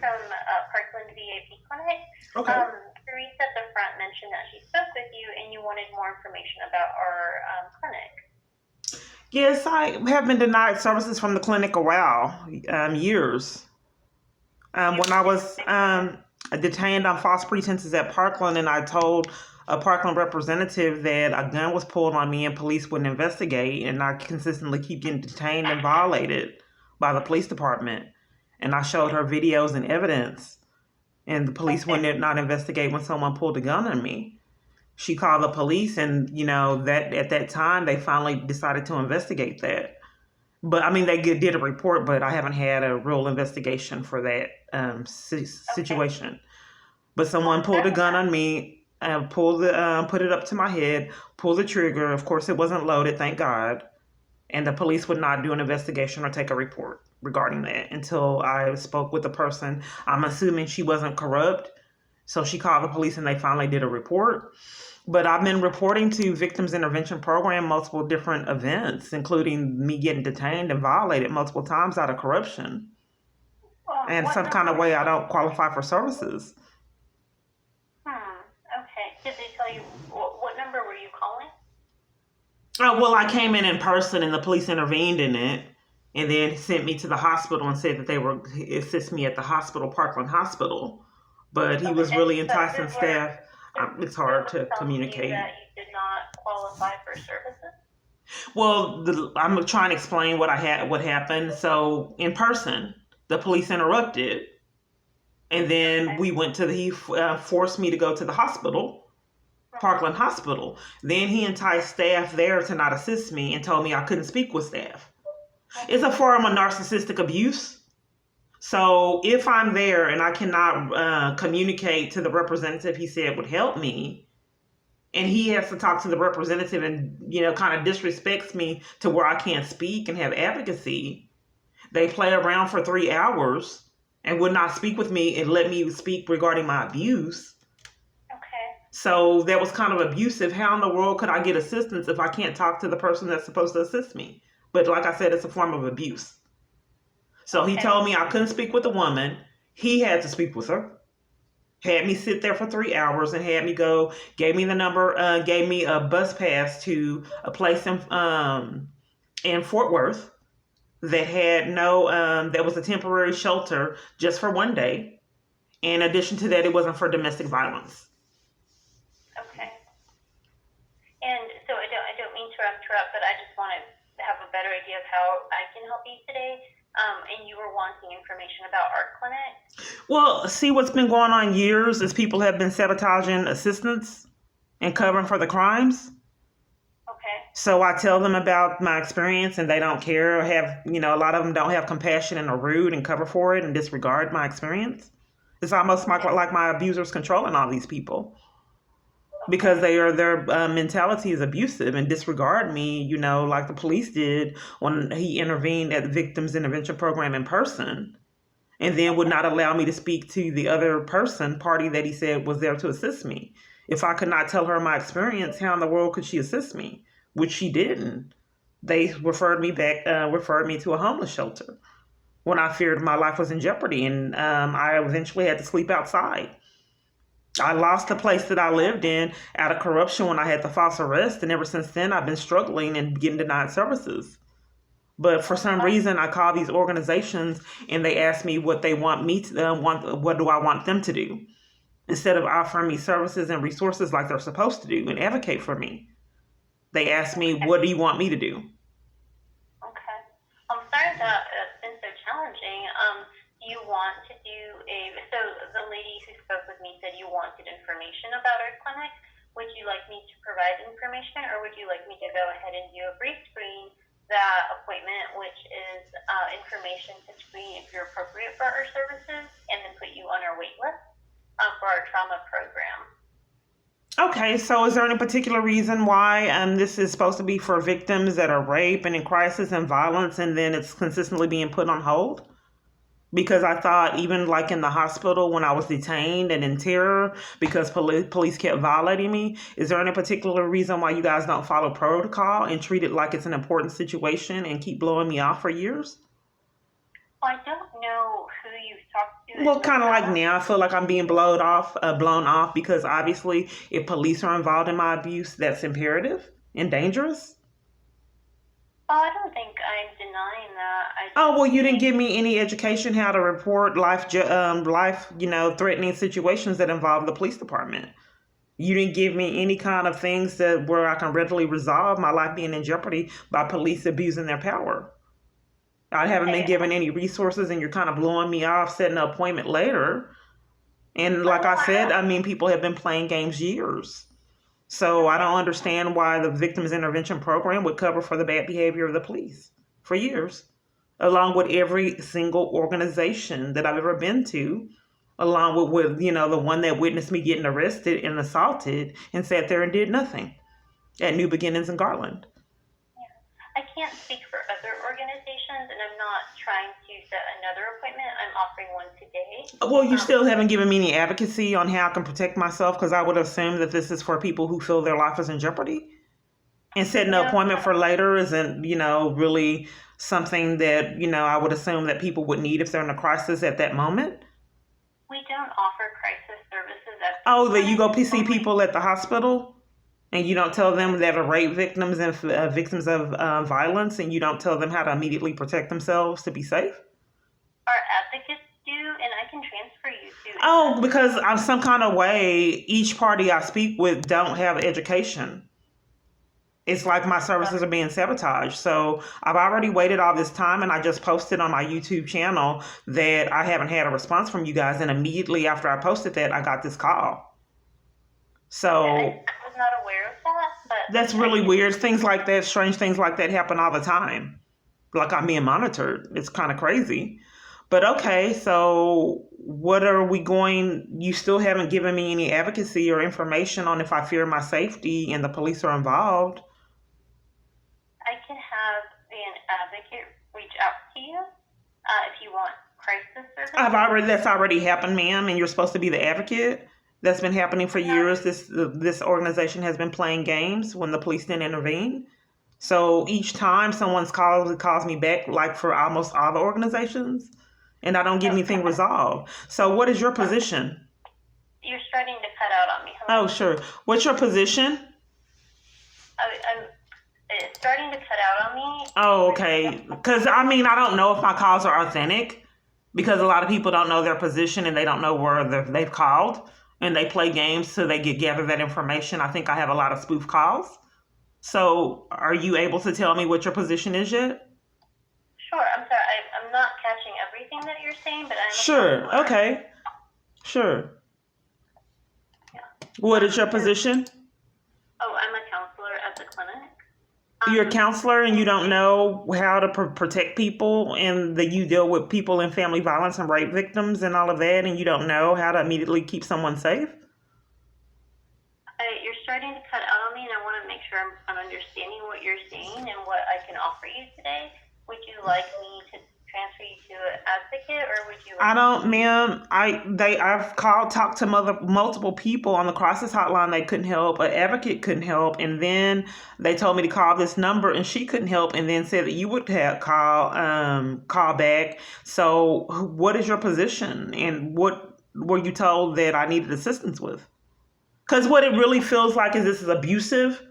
from Parkland VIP Clinic. Okay. Therese at the front mentioned that she spoke with you and you wanted more information about our clinic. Yes, I have been denied services from the clinic a while, years. When I was detained on false pretenses at Parkland, and I told a Parkland representative that a gun was pulled on me and police wouldn't investigate, and I consistently keep getting detained and violated by the police department. And I showed her videos and evidence, and the police would not investigate when someone pulled a gun on me. She called the police, and that at that time they finally decided to investigate that. But I mean, they did a report, but I haven't had a real investigation for that situation. But someone pulled a gun on me, put it up to my head, pulled the trigger. Of course, it wasn't loaded, thank God. And the police would not do an investigation or take a report regarding that until I spoke with the person. I'm assuming she wasn't corrupt. So she called the police and they finally did a report. But I've been reporting to Victims Intervention Program multiple different events, including me getting detained and violated multiple times out of corruption. And some kind of way I don't qualify for services. Okay. Did they tell you what number were you calling? Well, I came in person and the police intervened in it and then sent me to the hospital and said that they would assist me at the hospital, Parkland Hospital. But he was really enticing staff. It's hard to communicate. That you did not qualify for services? Well, I'm trying to explain what happened. So in person, the police interrupted, and then we went to he forced me to go to the hospital, Parkland Hospital. Then he enticed staff there to not assist me and told me I couldn't speak with staff. It's a form of narcissistic abuse. So if I'm there and I cannot communicate to the representative he said would help me, and he has to talk to the representative and, kind of disrespects me to where I can't speak and have advocacy, they play around for 3 hours and would not speak with me and let me speak regarding my abuse. Okay. So that was kind of abusive. How in the world could I get assistance if I can't talk to the person that's supposed to assist me? But like I said, it's a form of abuse. So he told me I couldn't speak with the woman. He had to speak with her. Had me sit there for 3 hours and had me go, gave me the number, gave me a bus pass to a place in Fort Worth that had that was a temporary shelter just for one day. In addition to that, it wasn't for domestic violence. Okay. And so I don't mean to interrupt, but I just want to have a better idea of how I can help you today. And you were wanting information about our clinic? Well, see, what's been going on years is people have been sabotaging assistance and covering for the crimes. Okay. So I tell them about my experience and they don't care or have, a lot of them don't have compassion and are rude and cover for it and disregard my experience. It's almost like my abusers controlling all these people. Because their mentality is abusive and disregard me, like the police did when he intervened at the Victims Intervention Program in person, and then would not allow me to speak to the other party that he said was there to assist me. If I could not tell her my experience, how in the world could she assist me? Which she didn't. They referred me to a homeless shelter when I feared my life was in jeopardy, and I eventually had to sleep outside. I lost the place that I lived in out of corruption when I had the false arrest, and ever since then I've been struggling and getting denied services. But for some reason, I call these organizations and they ask me what they want me to what do I want them to do, instead of offering me services and resources like they're supposed to do and advocate for me. They ask me, what do you want me to do? Okay. I'm sorry that it's been so challenging. You want to do so the lady who spoke with me said you wanted information about our clinic. Would you like me to provide information, or would you like me to go ahead and do a brief screen, that appointment, which is information to screen if you're appropriate for our services, and then put you on our wait list for our trauma program? Okay, so is there any particular reason why this is supposed to be for victims that are rape and in crisis and violence, and then it's consistently being put on hold? Because I thought even like in the hospital when I was detained and in terror because police kept violating me, is there any particular reason why you guys don't follow protocol and treat it like it's an important situation and keep blowing me off for years? Well, I don't know who you've talked to Well, kind of like now, I feel like I'm being blown off because obviously, if police are involved in my abuse, that's imperative and dangerous. Oh, I don't think I'm denying that. Oh well, you didn't give me any education how to report life, threatening situations that involve the police department. You didn't give me any kind of things that where I can readily resolve my life being in jeopardy by police abusing their power. I haven't been given any resources, and you're kind of blowing me off, setting an appointment later. And like I said, I mean, people have been playing games years. So I don't understand why the Victims Intervention Program would cover for the bad behavior of the police for years, along with every single organization that I've ever been to, along with the one that witnessed me getting arrested and assaulted and sat there and did nothing at New Beginnings in Garland. I can't speak for other organizations, and I'm not trying to set another appointment. I'm offering one today. Well, you still haven't given me any advocacy on how I can protect myself, because I would assume that this is for people who feel their life is in jeopardy. And setting an appointment for later isn't, really something that, I would assume that people would need if they're in a crisis at that moment. We don't offer crisis services at that you go see people at the hospital? And you don't tell them that are rape victims and victims of violence, and you don't tell them how to immediately protect themselves to be safe? Our advocates do, and I can transfer you to. Because in some kind of way, each party I speak with don't have education. It's like my services are being sabotaged. So I've already waited all this time, and I just posted on my YouTube channel that I haven't had a response from you guys. And immediately after I posted that, I got this call. So not aware of that, but that's really weird. Things like that, strange things like that happen all the time. Like I'm being monitored. It's kind of crazy. But okay, so what are we going? You still haven't given me any advocacy or information on if I fear my safety and the police are involved. I can have an advocate reach out to you if you want crisis services. That's already happened, ma'am, and you're supposed to be the advocate. That's been happening for years. This organization has been playing games when the police didn't intervene. So each time someone's calls me back, like for almost all the organizations, and I don't get anything resolved. So what is your position? You're starting to cut out on me. Hello? Oh, sure. What's your position? It's starting to cut out on me. Oh, okay. Because, I don't know if my calls are authentic, because a lot of people don't know their position and they don't know where they've called. And they play games so they gather that information. I think I have a lot of spoof calls. So are you able to tell me what your position is yet? Sure. I'm sorry. I'm not catching everything that you're saying, but I'm Sure. Okay. Sure. Yeah. What is your position? Oh, I'm a counselor at the clinic. You're a counselor and you don't know how to protect people, and that you deal with people in family violence and rape victims and all of that, and you don't know how to immediately keep someone safe? You're starting to cut out on me, and I want to make sure I'm understanding what you're saying and what I can offer you today. Would you like me to transfer you to an advocate, or would you? I don't, ma'am. I've talked to multiple people on the crisis hotline. They couldn't help. An advocate couldn't help, and then they told me to call this number, and she couldn't help, and then said that you would call back. So, what is your position, and what were you told that I needed assistance with? Because what it really feels like is this is abusive,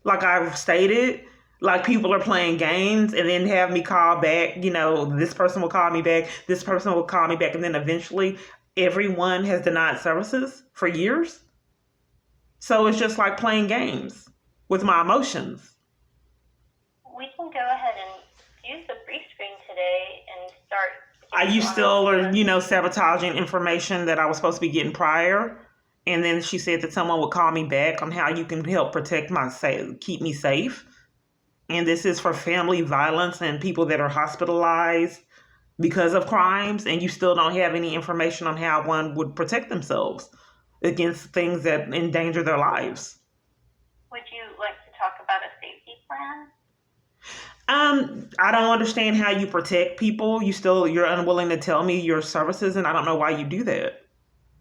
like I've stated. Like people are playing games and then have me call back. This person will call me back, this person will call me back, and then eventually everyone has denied services for years. So it's just like playing games with my emotions. We can go ahead and use the pre-screen today and start. Are you still sabotaging information that I was supposed to be getting prior? And then she said that someone would call me back on how you can help keep me safe. And this is for family violence and people that are hospitalized because of crimes, and you still don't have any information on how one would protect themselves against things that endanger their lives. Would you like to talk about a safety plan? I don't understand how you protect people. You're unwilling to tell me your services, and I don't know why you do that.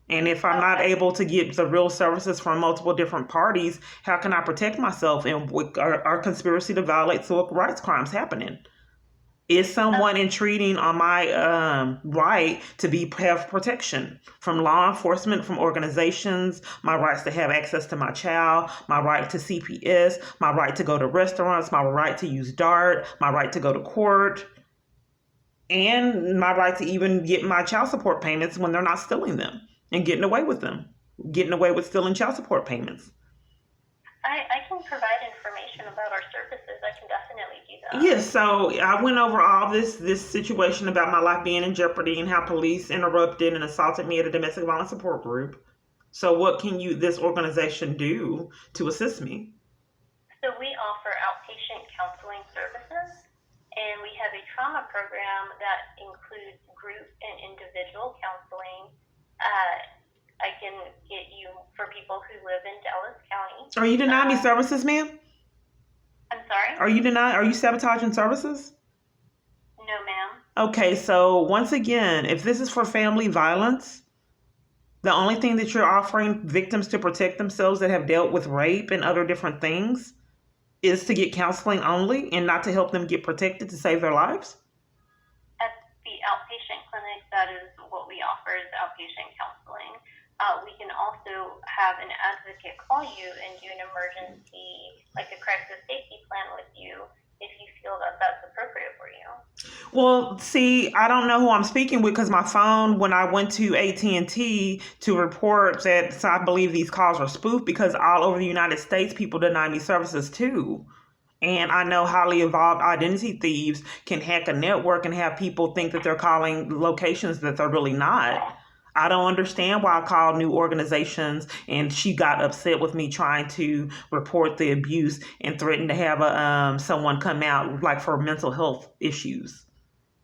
And if I'm not able to get the real services from multiple different parties, how can I protect myself? And our conspiracy to violate civil rights crimes happening? Is someone intruding on my right to have protection from law enforcement, from organizations, my rights to have access to my child, my right to CPS, my right to go to restaurants, my right to use DART, my right to go to court, and my right to even get my child support payments when they're not stealing them and getting away with them, getting away with stealing child support payments. I can provide information about our services. I can definitely do that. Yes, so I went over all this situation about my life being in jeopardy and how police interrupted and assaulted me at a domestic violence support group. So what can this organization do to assist me? So we offer outpatient counseling services, and we have a trauma program that includes group and individual counseling. I can get you for people who live in Dallas County. Are you denying me services, ma'am? I'm sorry? Are you sabotaging services? No, ma'am. Okay, so once again, if this is for family violence, the only thing that you're offering victims to protect themselves that have dealt with rape and other different things is to get counseling only and not to help them get protected to save their lives? At the outpatient clinic, that is what we offer is outpatient counseling. We can also have an advocate call you and do an emergency, like a crisis safety plan with you if you feel that that's appropriate for you. Well, see, I don't know who I'm speaking with because my phone, when I went to At&T to report that, so I believe these calls are spoofed because all over the United States, people deny me services too. And I know highly evolved identity thieves can hack a network and have people think that they're calling locations that they're really not. I don't understand why I called new organizations and she got upset with me trying to report the abuse and threatened to have someone come out like for mental health issues.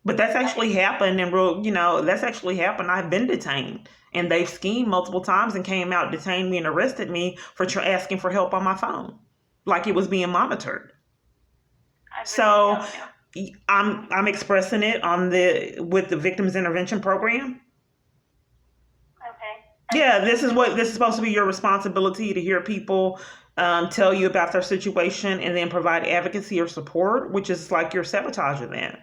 But that's actually happened that's actually happened. I've been detained and they've schemed multiple times and came out, detained me and arrested me for asking for help on my phone, like it was being monitored. So I'm expressing it with the Victims Intervention Program. Yeah, this is supposed to be your responsibility to hear people tell you about their situation and then provide advocacy or support, which is like you're sabotaging that.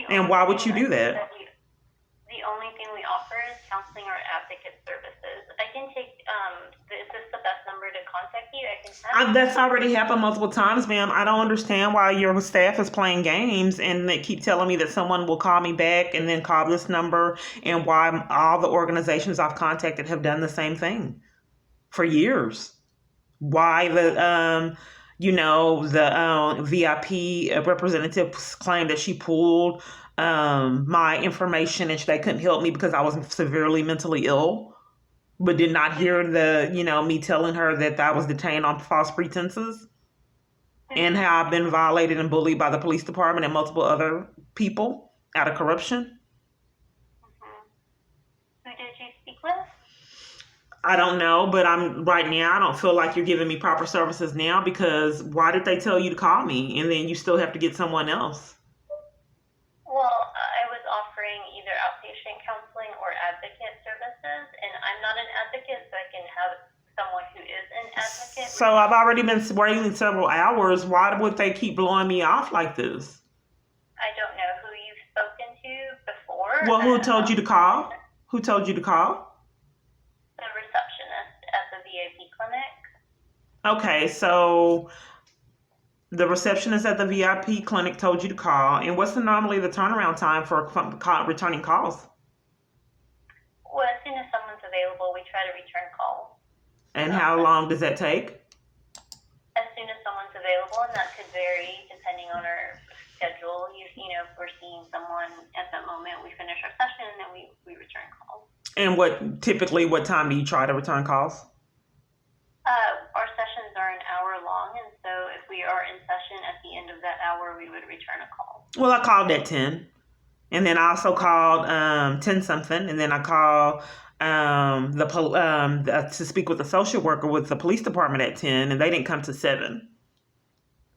And why would you do that? The only thing we offer is counseling or advocate services. I can take, is this the best number to contact you? That's already happened multiple times, ma'am. I don't understand why your staff is playing games and they keep telling me that someone will call me back and then call this number, and why all the organizations I've contacted have done the same thing for years. Why the VIP representative claimed that she pulled my information and they couldn't help me because I was severely mentally ill, but did not hear me telling her that I was detained on false pretenses and how I've been violated and bullied by the police department and multiple other people out of corruption. Who did you speak with? I don't know, but right now I don't feel like you're giving me proper services now, because why did they tell you to call me and then you still have to get someone else? Well, I was offering either outpatient counseling or advocate services, and I'm not an advocate, so I can have someone who is an advocate. So I've already been waiting several hours. Why would they keep blowing me off like this? I don't know who you've spoken to before. Well, who told you to call? Who told you to call? The receptionist at the VIP clinic. Okay, so the receptionist at the VIP clinic told you to call. And what's normally the turnaround time for returning calls? Well, as soon as someone's available, we try to return calls. And how long does that take? As soon as someone's available, and that could vary depending on our schedule. If we're seeing someone at that moment, we finish our session and then we return calls. And what time do you try to return calls? Our sessions are an hour long, and so if we are in session at the end of that hour, we would return a call. Well, I called at 10. And then I also called 10 something, and then I called to speak with a social worker with the police department at 10, and they didn't come to 7.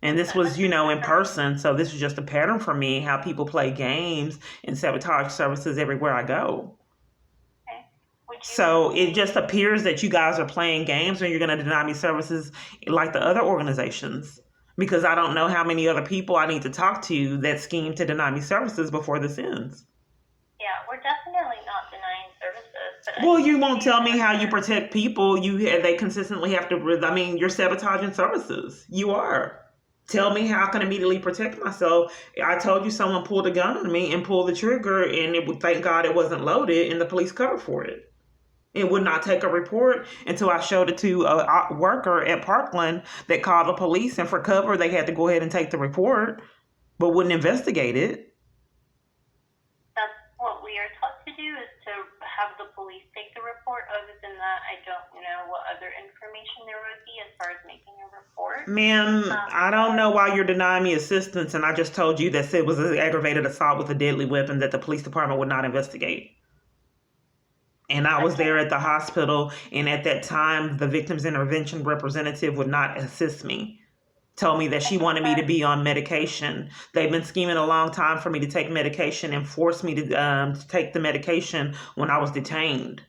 And this was, in person, so this was just a pattern for me, how people play games and sabotage services everywhere I go. Okay. So it just appears that you guys are playing games, and you're going to deny me services like the other organizations. because I don't know how many other people I need to talk to that scheme to deny me services before this ends. Yeah, we're definitely not denying services, but Well, you won't tell me how you protect people. They consistently have to. I mean, you're sabotaging services. You are. Tell me how I can immediately protect myself. I told you someone pulled a gun on me and pulled the trigger, and it would, thank God it wasn't loaded, and the police covered for it. It would not take a report until I showed it to a worker at Parkland that called the police, and for cover, they had to go ahead and take the report, but wouldn't investigate it. That's what we are taught to do, is to have the police take the report. Other than that, I don't know what other information there would be as far as making a report. Ma'am, I don't know why you're denying me assistance, and I just told you that it was an aggravated assault with a deadly weapon that the police department would not investigate. And I was there at the hospital, and at that time, the victims intervention representative would not assist me. Told me that she wanted me to be on medication. They've been scheming a long time for me to take medication and forced me to take the medication when I was detained.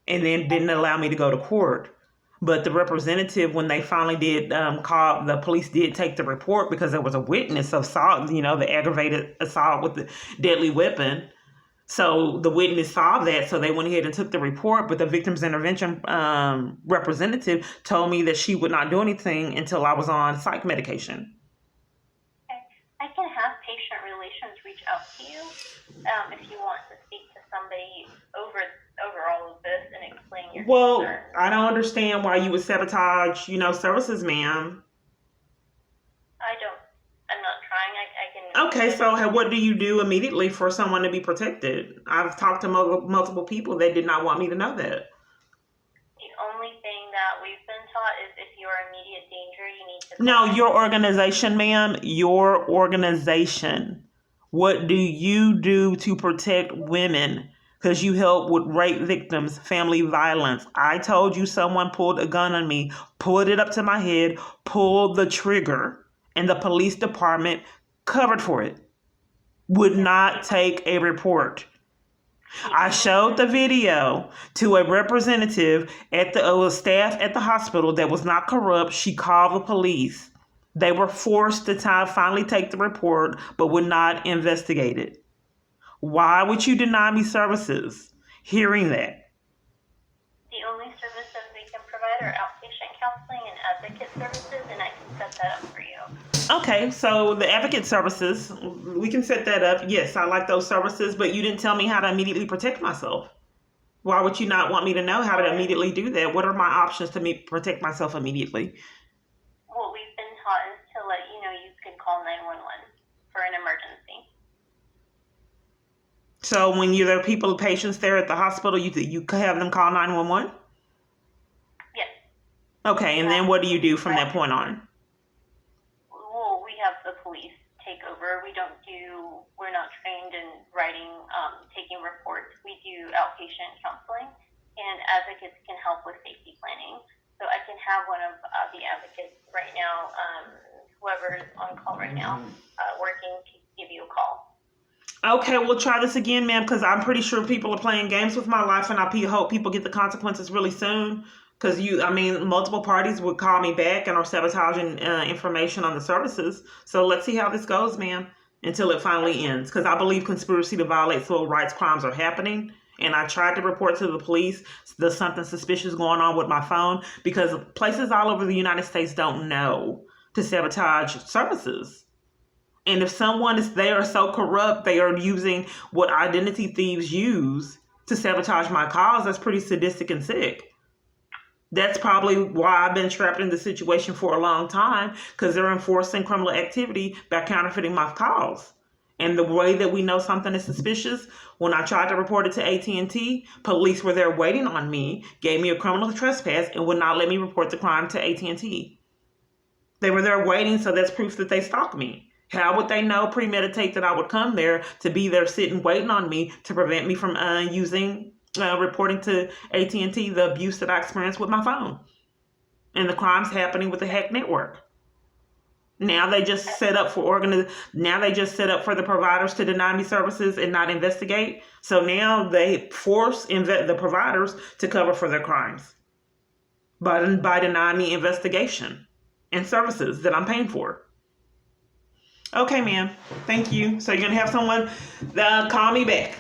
And then didn't allow me to go to court. But the representative, when they finally did call, the police did take the report because there was a witness of assault, the aggravated assault with the deadly weapon. So the witness saw that, so they went ahead and took the report. But the victims intervention representative told me that she would not do anything until I was on psych medication. Okay. I can have patient relations reach out to you if you want to speak to somebody over all of this and explain your concern. I don't understand why you would sabotage, services, ma'am. I'm not trying. I can. Okay, so what do you do immediately for someone to be protected? I've talked to multiple people that did not want me to know that. The only thing that we've been taught is if you're in immediate danger, you need to. No, your organization, ma'am. Your organization. What do you do to protect women? Because you help with rape victims, family violence. I told you someone pulled a gun on me, pulled it up to my head, pulled the trigger, and the police department covered for it. Would not take a report. I showed the video to a representative at the staff at the hospital that was not corrupt. She called the police. They were forced to finally take the report, but would not investigate it. Why would you deny me services? Hearing that. The only services we can provide are outpatient counseling and advocate services, and I can set that up for you. Okay, so the advocate services, we can set that up. Yes, I like those services, but you didn't tell me how to immediately protect myself. Why would you not want me to know how to immediately do that? What are my options to protect myself immediately? What we've been taught is to let you know you can call 911 for an emergency. So when there are patients there at the hospital, you have them call 911? Yes. Okay, and then what do you do from that point on? Well, we have the police take over. We're not trained in writing, taking reports. We do outpatient counseling, and advocates can help with safety planning. So I can have one of the advocates right now, whoever's on call right now, working to give you a call. Okay, we'll try this again, ma'am, because I'm pretty sure people are playing games with my life, and I hope people get the consequences really soon. Because multiple parties would call me back and are sabotaging information on the services. So let's see how this goes, ma'am, until it finally ends. Because I believe conspiracy to violate civil rights crimes are happening. And I tried to report to the police there's something suspicious going on with my phone, because places all over the United States don't know to sabotage services. And if they are so corrupt, they are using what identity thieves use to sabotage my calls. That's pretty sadistic and sick. That's probably why I've been trapped in this situation for a long time, because they're enforcing criminal activity by counterfeiting my calls. And the way that we know something is suspicious, when I tried to report it to At&T, police were there waiting on me, gave me a criminal trespass, and would not let me report the crime to At&T. They were there waiting, so that's proof that they stalked me. How would they know, premeditate that I would come there, to be there sitting waiting on me to prevent me from reporting to At&T the abuse that I experienced with my phone and the crimes happening with the hack network? Now they just set up for the providers to deny me services and not investigate. So now they force the providers to cover for their crimes by denying me investigation. and services that I'm paying for. Okay, ma'am. Thank you. So you're going to have someone call me back.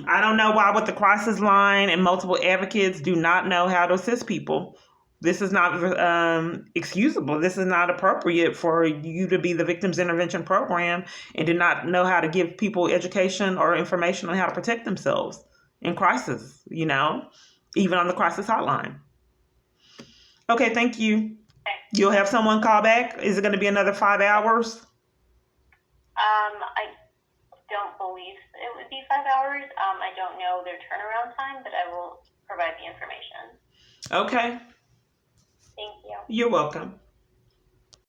I don't know why with the crisis line and multiple advocates do not know how to assist people. This is not excusable. This is not appropriate for you to be the Victims Intervention Program and do not know how to give people education or information on how to protect themselves in crisis, even on the crisis hotline. Okay, thank you. You'll have someone call back? Is it going to be another 5 hours? I don't believe it would be 5 hours. I don't know their turnaround time, but I will provide the information. Okay. Thank you. You're welcome.